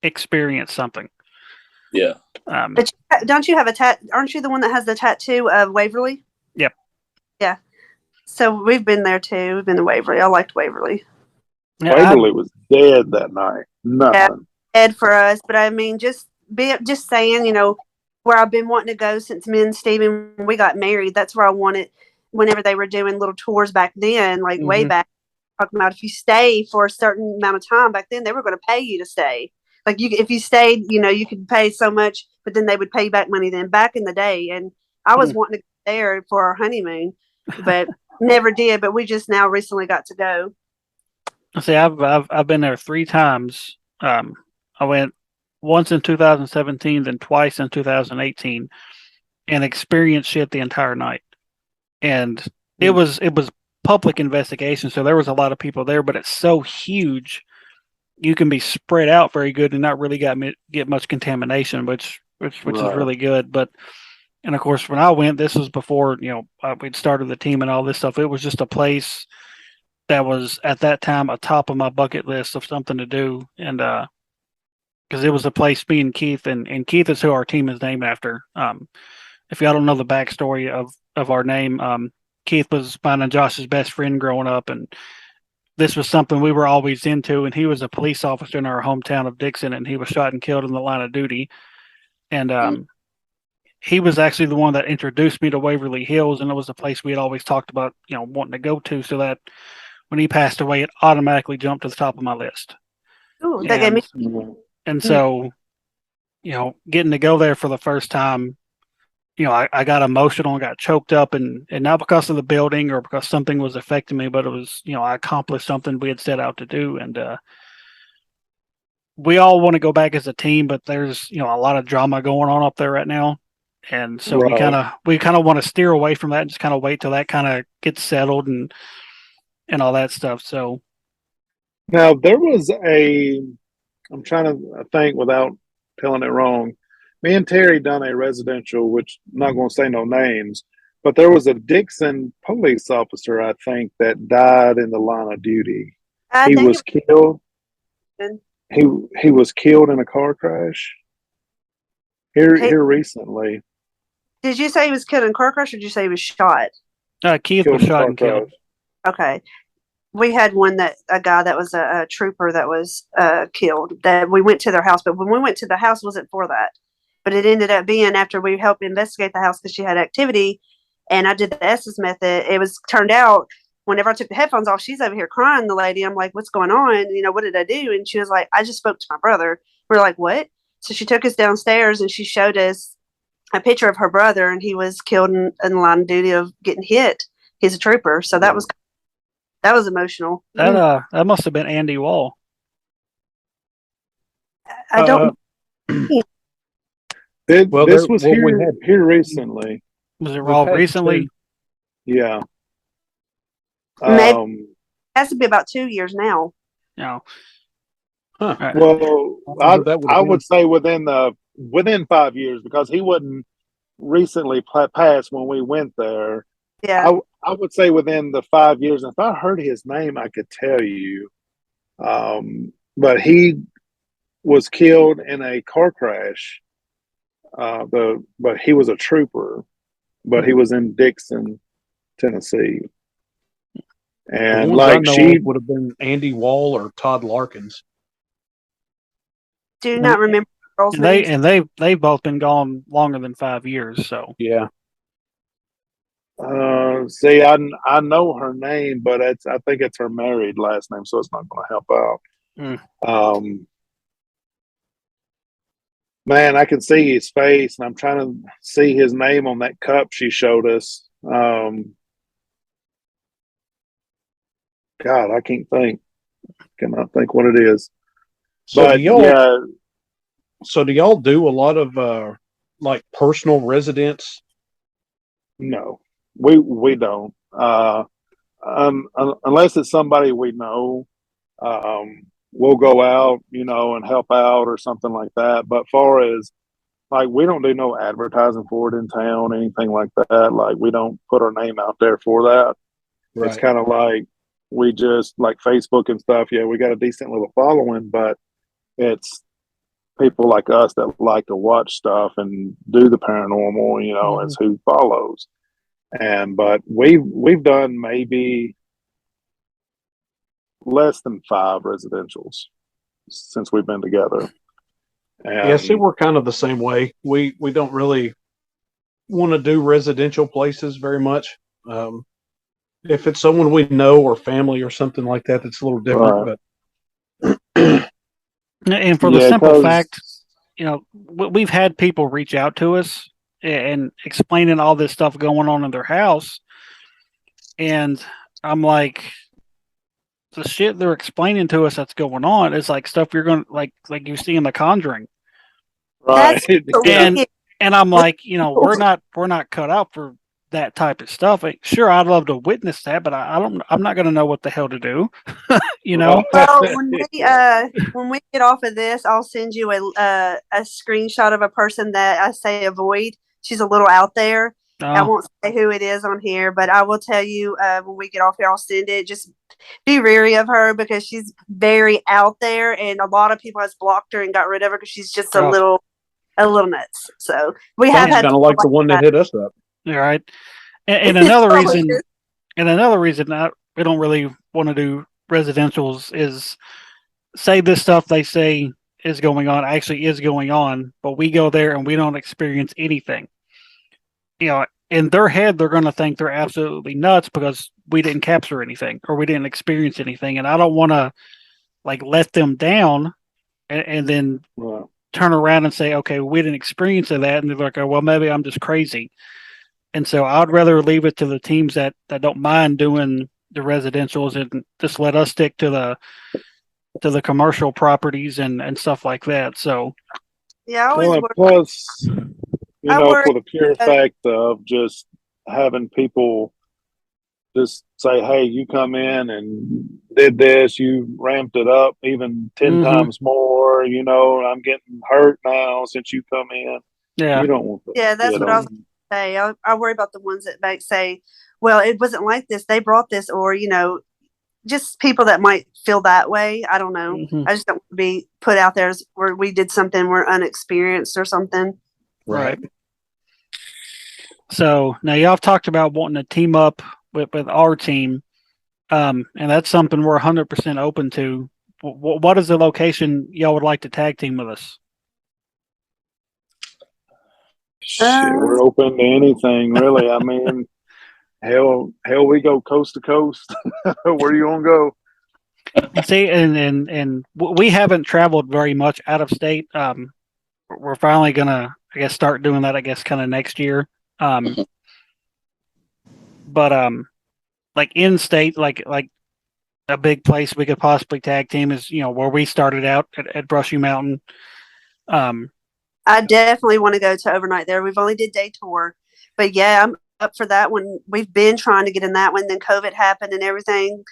experience something. Yeah. but don't you have aren't you the one that has the tattoo of Waverly? Yep. Yeah. So we've been there too. We've been to Waverly. I liked Waverly. Waverly was dead that night. Nothing. Yeah, dead for us. But I mean, just saying, where I've been wanting to go since me and Steven, when we got married. That's where I wanted. Whenever they were doing little tours back then, like way back, talking about if you stay for a certain amount of time back then, they were going to pay you to stay. Like if you stayed, you could pay so much, but then they would pay you back money. Then back in the day, and I was wanting to go there for our honeymoon, but never did. But we just now recently got to go. See, I've been there 3 times. I went once in 2017, then twice in 2018, and experienced shit the entire night. And it was public investigation, so there was a lot of people there, but it's so huge, you can be spread out very good and not really get much contamination, which is really good. But and of course, when I went, this was before we'd started the team and all this stuff. It was just a place that was at that time a top of my bucket list of something to do, and because it was a place me and Keith is who our team is named after. If y'all don't know the backstory of our name, Keith was mine and Josh's best friend growing up, and this was something we were always into. And he was a police officer in our hometown of Dixon, and he was shot and killed in the line of duty. And he was actually the one that introduced me to Waverly Hills, and it was a place we had always talked about, wanting to go to. So that when he passed away, it automatically jumped to the top of my list. Ooh, that gave me. And so, getting to go there for the first time, I got emotional and got choked up, and not because of the building or because something was affecting me, but it was, I accomplished something we had set out to do. And we all want to go back as a team, but there's, a lot of drama going on up there right now. And so we kind of want to steer away from that and just kind of wait till that kind of gets settled and all that stuff. So now there was I'm trying to think without telling it wrong. Me and Terry done a residential, which I'm not going to say no names, but there was a Dixon police officer, I think, that died in the line of duty. He was killed. he was killed in a car crash here recently. Did you say he was killed in a car crash, or did you say he was shot? Keith Killed was in a shot car and killed. crash. Okay. We had a guy that was a trooper that was killed. That we went to their house, but when we went to the house, wasn't for that. But it ended up being after we helped investigate the house because she had activity, and I did the Estes method. It was turned out whenever I took the headphones off, she's over here crying. The lady, I'm like, "What's going on? What did I do?" And she was like, "I just spoke to my brother." We're like, "What?" So she took us downstairs and she showed us a picture of her brother, and he was killed in the line of duty of getting hit. He's a trooper, so that was emotional. That must have been Andy Wall. I don't. This was here recently. Was it Raw recently? Yeah. Maybe it has to be about 2 years now. No. Huh. Right. Well, I would say within 5 years, because he wouldn't recently passed when we went there. Yeah. I would say within the 5 years. If I heard his name, I could tell you. But he was killed in a car crash. But he was a trooper, but he was in Dixon, Tennessee. And the ones I know of would have been Andy Wall or Todd Larkins. Do not remember girls' names. They've both been gone longer than 5 years. So yeah. See, I know her name, but I think it's her married last name, so it's not going to help out. Man, I can see his face, and I'm trying to see his name on that cup she showed us. God, I can't think. Cannot think what it is. So do y'all do a lot of like personal residence? No, we don't. Unless it's somebody we know, we'll go out, and help out or something like that. But far as like, we don't do no advertising for it in town, anything like that. Like, we don't put our name out there for that. Right. It's kind of like we just like Facebook and stuff. Yeah, we got a decent little following, but it's people like us that like to watch stuff and do the paranormal, is who follows. But we've done maybe less than 5 residentials since we've been together. And see, we're kind of the same way. We don't really want to do residential places very much. If it's someone we know or family or something like that, that's a little different. Right. But and for the simple fact, we've had people reach out to us and explaining all this stuff going on in their house, and I'm like, the shit they're explaining to us that's going on is like stuff you're going to like you see in The Conjuring, right? And I'm like, we're not cut out for that type of stuff. Like, sure, I'd love to witness that, but I'm not going to know what the hell to do. Well, when we get off of this, I'll send you a screenshot of a person that I say avoid. She's a little out there. Oh. I won't say who it is on here, but I will tell you when we get off here, I'll send it. Just be wary of her because she's very out there, and a lot of people has blocked her and got rid of her because she's just a little nuts. So we have had kind of like the one that hit us up. All right, and another reason, we don't really want to do residentials is say this stuff they say is going on actually is going on, but we go there and we don't experience anything. In their head, they're going to think they're absolutely nuts because we didn't capture anything or we didn't experience anything. And I don't want to like let them down and then turn around and say, okay, we didn't experience that. And they're like, oh, well, maybe I'm just crazy. And so I'd rather leave it to the teams that don't mind doing the residentials and just let us stick to the commercial properties and stuff like that. So yeah, I always plus for the pure fact of just having people just say, hey, you come in and did this, you ramped it up even 10 times more, I'm getting hurt now since you come in. Yeah. You don't want that. Yeah, that's what I was going to say. I worry about the ones that might say, well, it wasn't like this. They brought this, or, just people that might feel that way. I don't know. Mhm. I just don't want to be put out there as where we did something we're unexperienced or something. Right. So now y'all have talked about wanting to team up with our team, and that's something we're 100% open to. What is the location y'all would like to tag team with us? Shit, we're open to anything, really. I mean, hell, we go coast to coast. Where you gonna go? See, and we haven't traveled very much out of state. We're finally gonna, I guess, start doing that. I guess, kind of next year. But like in state, like a big place we could possibly tag team is where we started out at Brushy Mountain. I definitely want to go to overnight there. We've only did day tour, but yeah, I'm up for that one. We've been trying to get in that one. Then COVID happened and everything.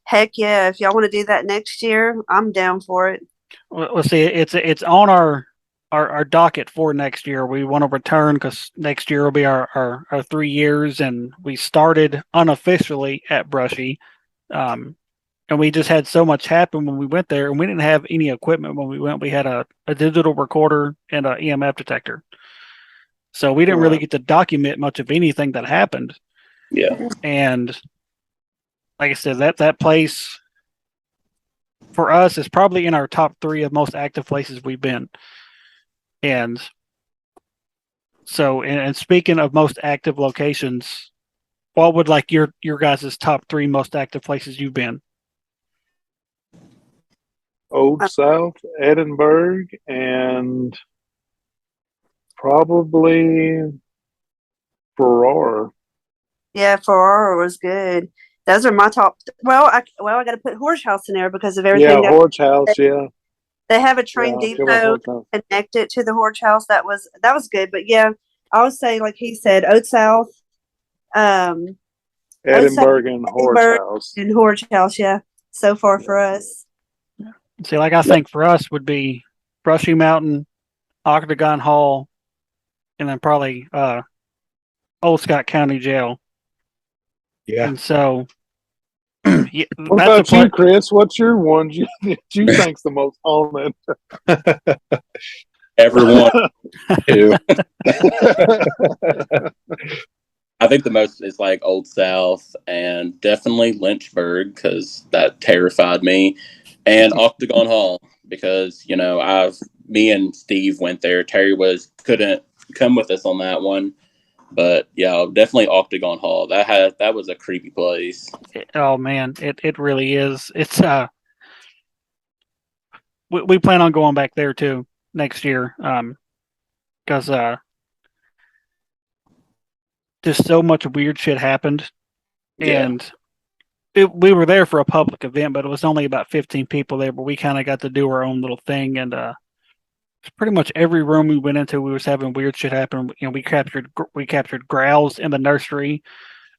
Heck yeah! If y'all want to do that next year, I'm down for it. Well, see, it's on our docket for next year. We want to return because next year will be our 3 years, and we started unofficially at Brushy. And we just had so much happen when we went there, and we didn't have any equipment when we went. We had a digital recorder and an EMF detector. So we didn't really get to document much of anything that happened. Yeah. And like I said, that place for us is probably in our top 3 of most active places we've been. And so, and speaking of most active locations, what would like your guys' top 3 most active places you've been? Old South, Edinburgh, and probably Farrar. Yeah, Ferrara was good. Those are my top. Well, I got to put Horse House in there because of everything. Yeah, Horse House. Yeah, They have a train yeah, I feel like depot Horse House. connected to the Horse House. That was good. But yeah, I would say, like he said, Oat South, Edinburgh and Horse Edinburgh House. and Horse House. Yeah, so far for us. See, like I think for us would be Brushy Mountain, Octagon Hall, and then probably Old Scott County Jail. Yeah. And so, yeah, What about you, Chris? What's your one you think's the most haunted? Everyone too. I think the most is like Old South and definitely Lynchburg because that terrified me, and Octagon Hall because me and Steve went there. Terry couldn't come with us on that one, but yeah, definitely Octagon Hall. That was a creepy place. Oh man, it really is. It's we plan on going back there too next year. Because just so much weird shit happened, and we were there for a public event, but it was only about 15 people there. But we kind of got to do our own little thing, and pretty much every room we went into, we was having weird shit happen. We captured growls in the nursery.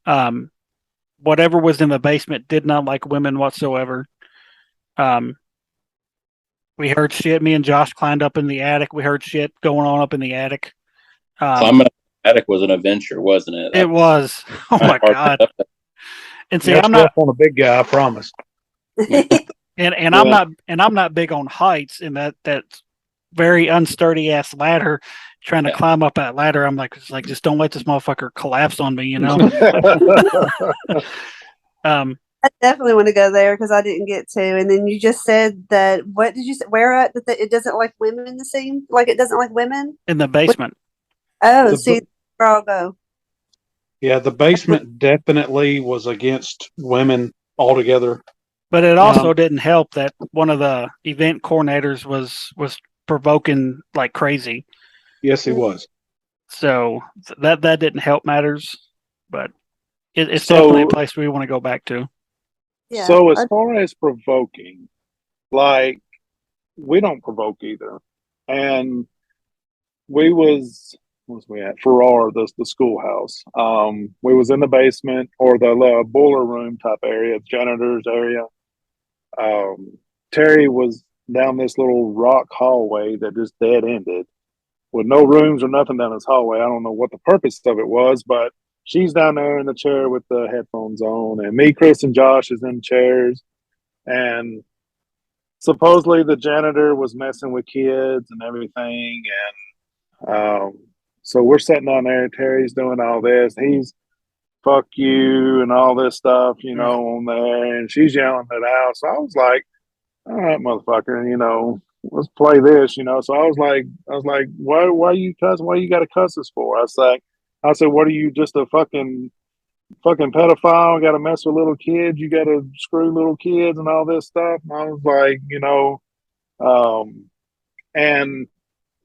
Whatever was in the basement did not like women whatsoever. We heard shit. Me and Josh climbed up in the attic. We heard shit going on up in the attic. Climbing up the attic was an adventure, wasn't it? It was. Oh my god! And see, I'm not on a big guy. I promise. and I'm not big on heights. And that very unsturdy ass ladder, trying to climb up that ladder, I'm like, just don't let this motherfucker collapse on me, I definitely want to go there because I didn't get to. And then you just said that. What did you say? Where at? That it doesn't like women. The same, like it doesn't like women in the basement. Oh, see, where I'll go. Yeah, the basement definitely was against women altogether. But it also didn't help that one of the event coordinators was provoking like crazy. Yes, he was. So that didn't help matters. But it's definitely a place we want to go back to. Yeah, so as far as provoking, like we don't provoke either, and we was at Farrar, the schoolhouse. We was in the basement or the boiler room type area, janitor's area. Terry was down this little rock hallway that just dead ended with no rooms or nothing down this hallway. I don't know what the purpose of it was, but she's down there in the chair with the headphones on, and me, Chris, and Josh is in chairs, and supposedly the janitor was messing with kids and everything, and so we're sitting down there. Terry's doing all this. He's fuck you and all this stuff, on there, and she's yelling it out. So I was like, all right, motherfucker, let's play this, So I was like, why you cuss? Why you got to cuss us for? I said, what are you, just a fucking pedophile? Got to mess with little kids? You got to screw little kids and all this stuff? And I was like, and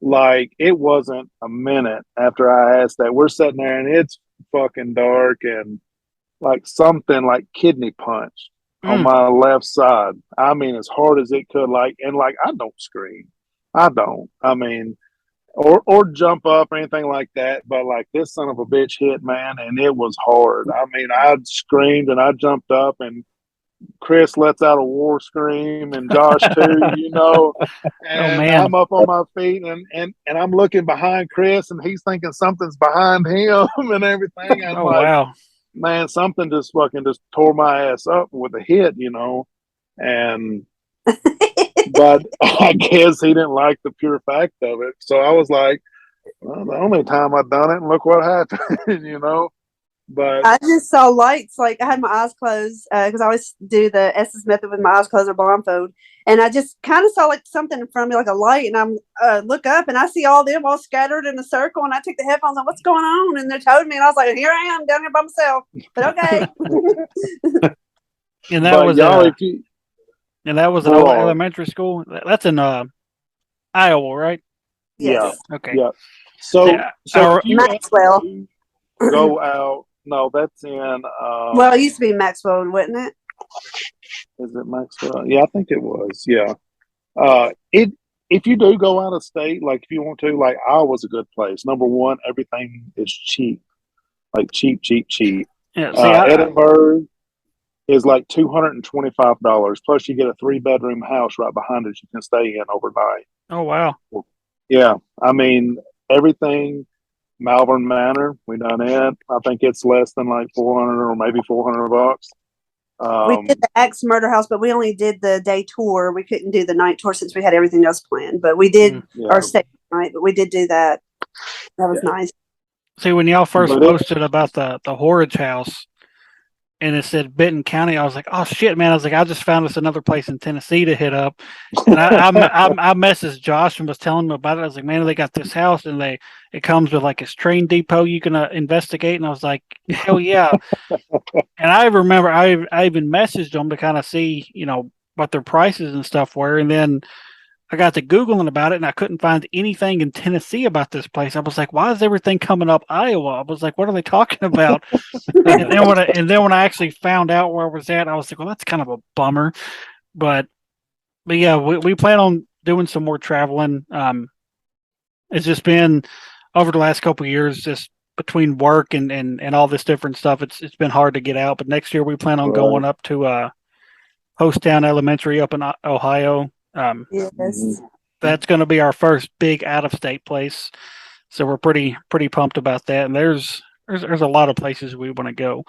like it wasn't a minute after I asked that, we're sitting there and it's fucking dark, and like something like kidney punch on my left side. I mean, as hard as it could, and I don't scream. I don't. I mean, or jump up or anything like that. But like this son of a bitch hit, man, and it was hard. I mean, I screamed and I jumped up, and Chris lets out a war scream, and Josh too, and I'm up on my feet, and I'm looking behind Chris, and he's thinking something's behind him and everything. I'm wow. Man, something just tore my ass up with a hit, and but I guess he didn't like the pure fact of it. So I was like, well, the only time I've done it, and look what happened, But I just saw lights. Like I had my eyes closed because I always do the S's method with my eyes closed or blindfold. And I just kind of saw like something in front of me, like a light. And I'm look up and I see all them all scattered in a circle. And I take the headphones on, what's going on? And they told me, and I was like, here I am down here by myself. But okay. And that was an old elementary school. That's in Iowa, right? Yes. Yeah. Okay. Yeah. So if you Maxwell. go out. No, that's in. Well, it used to be Maxwell, wouldn't it? Is it Maxwell? Yeah, I think it was. Yeah. If you do go out of state, like if you want to, like Iowa's a good place. Number one, everything is cheap, like cheap. Yeah. Edinburgh is like $225. Plus, you get a 3-bedroom house right behind it you can stay in overnight. Oh wow. Yeah, I mean everything. Malvern Manor, we done it. I think it's less than like 400 or maybe $400. We did the Axe Murder House, but we only did the day tour. We couldn't do the night tour since we had everything else planned. But we did our stay night. But we did do that. That was nice. See, when y'all first posted about the Horridge house, and it said Benton County, I was like, oh shit, man! I was like, I just found us another place in Tennessee to hit up, and I messaged Josh and was telling him about it. I was like, man, they got this house, and it comes with like this train depot you can investigate, and I was like, hell yeah! And I remember I even messaged them to kind of see what their prices and stuff were, and then I got to Googling about it, and I couldn't find anything in Tennessee about this place. I was like, why is everything coming up Iowa? I was like, what are they talking about? and then when I actually found out where I was at, I was like, well, that's kind of a bummer. But yeah, we plan on doing some more traveling. It's just been over the last couple of years, just between work and all this different stuff. It's been hard to get out. But next year we plan on going up to Poasttown Elementary up in Ohio. Yes. That's going to be our first big out-of-state place, so we're pretty pumped about that. And there's a lot of places we want to go.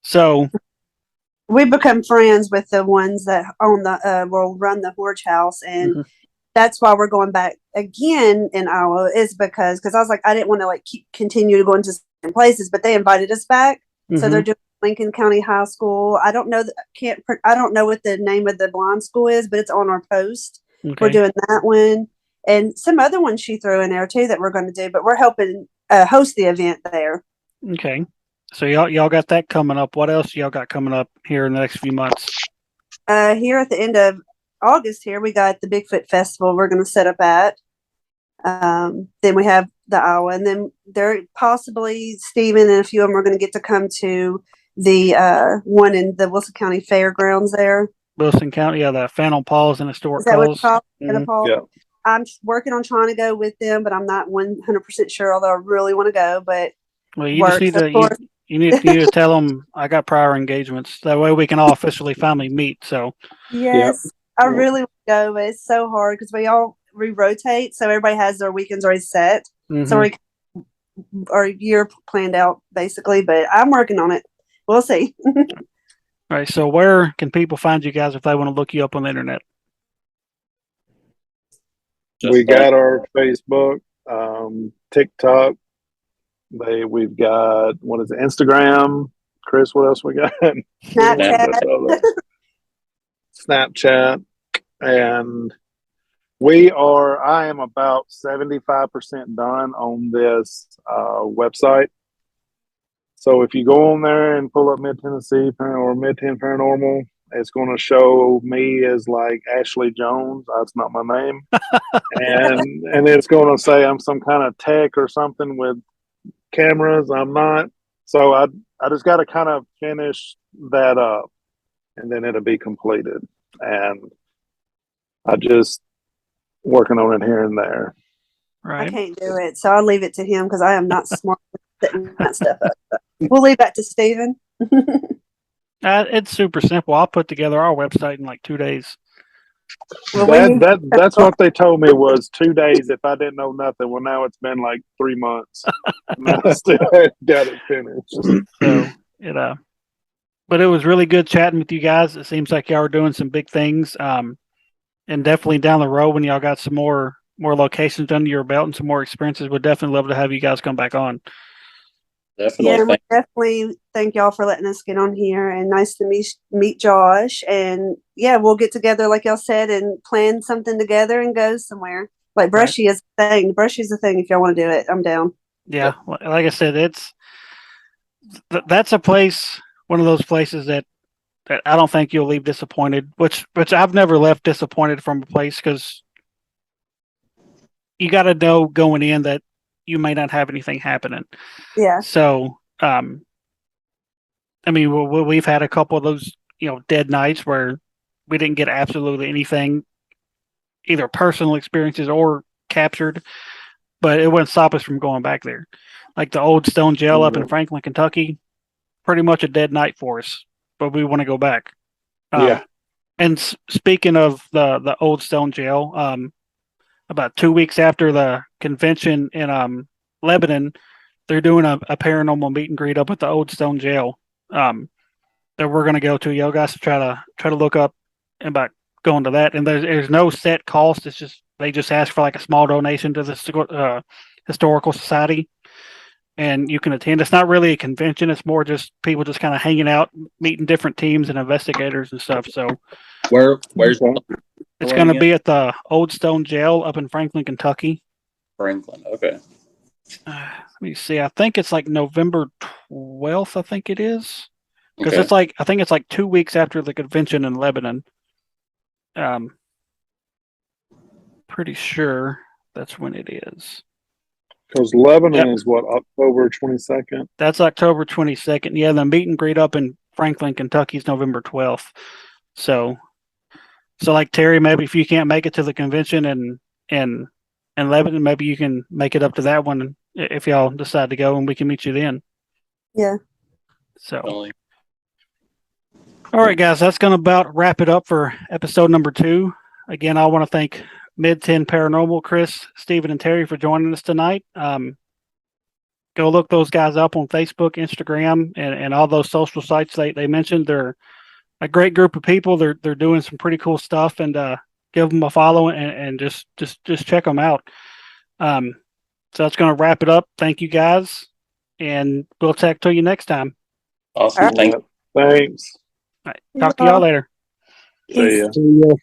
So we become friends with the ones that own will run the Horridge house, and that's why we're going back again in Iowa. Is because I was like, I didn't want to like continue to go into different places, but they invited us back, so they're doing Lincoln County High School. I don't know I don't know what the name of the blind school is, but it's on our post. Okay. We're doing that one and some other ones she threw in there too that we're going to do, but we're helping host the event there. Okay. So y'all got that coming up. What else y'all got coming up here in the next few months? Here at the end of August here, we got the Bigfoot Festival we're going to set up at. Then we have the Iowa, and then there possibly Stephen and a few of them are going to get to come to the one in the Wilson County Fairgrounds there. Wilson County, yeah, the Phantom Paws and Historic Calls. Yeah. I'm working on trying to go with them, but I'm not 100% sure, although I really want to go. But well, you just need to you need to tell them I got prior engagements. That way we can all officially finally meet. So yes, I really want to go, but it's so hard because we rotate, so everybody has their weekends already set. So our year planned out basically, but I'm working on it. We'll see. All right. So where can people find you guys if they want to look you up on the internet? We got our Facebook, TikTok. We've got, what is it, Instagram. Chris, what else we got? Snapchat. Snapchat. And I am about 75% done on this website. So if you go on there and pull up Mid Tennessee or Mid Tenn Paranormal, it's going to show me as like Ashley Jones. That's not my name. and it's going to say I'm some kind of tech or something with cameras. I'm not. So I just got to kind of finish that up, and then it'll be completed. And I just working on it here and there. Right. I can't do it, so I'll leave it to him because I am not smart at setting that stuff up. We'll leave that to Steven. It's super simple. I'll put together our website in like 2 days. Well, That's what they told me was 2 days if I didn't know nothing. Well, now it's been like 3 months. And I still haven't got it finished. So but it was really good chatting with you guys. It seems like y'all are doing some big things. And definitely down the road when y'all got some more locations under your belt and some more experiences, we'd definitely love to have you guys come back on. Definitely. Yeah, we definitely thank y'all for letting us get on here, and nice to meet Josh. And yeah, we'll get together like y'all said and plan something together and go somewhere. Like Brushy is a thing. Brushy's a thing. If y'all want to do it, I'm down. Yeah, like I said, that's a place, one of those places that I don't think you'll leave disappointed. Which I've never left disappointed from a place because you got to know going in that you may not have anything happening. Yeah. So, I mean, we've had a couple of those, dead nights where we didn't get absolutely anything, either personal experiences or captured, but it wouldn't stop us from going back there. Like the old stone jail up in Franklin, Kentucky, pretty much a dead night for us, but we want to go back. Yeah. And speaking of the old stone jail, about 2 weeks after the convention in Lebanon, they're doing a paranormal meet and greet up at the old stone jail that we're going to go to. Y'all guys try to look up about going to that. And there's no set cost. It's just they just ask for like a small donation to the historical society, and you can attend. It's not really a convention. It's more just people just kind of hanging out, meeting different teams and investigators and stuff. So where's it's going to be at the Old Stone Jail up in Franklin, Kentucky. Franklin? Okay. Let me see. I think it's like November 12th. I think it is because Okay. I think it's like 2 weeks after the convention in Lebanon. Pretty sure that's when it is. Because Lebanon is what, October 22nd? That's October 22nd. Yeah, the meet and greet up in Franklin, Kentucky is November 12th. So like Terry, maybe if you can't make it to the convention in Lebanon, maybe you can make it up to that one if y'all decide to go, and we can meet you then. Yeah. So, Definitely. all right, guys, that's going to about wrap it up for episode number 2. Again, I want to thank Mid Tenn Paranormal, Chris, Steven, and Terry for joining us tonight. Go look those guys up on Facebook, Instagram, and all those social sites they mentioned. They're a great group of people. They're doing some pretty cool stuff, and give them a follow and just check them out. So that's going to wrap it up. Thank you guys, and we'll talk to you next time. Awesome. Thank you. Thanks. All right, talk to y'all later. See ya. See ya.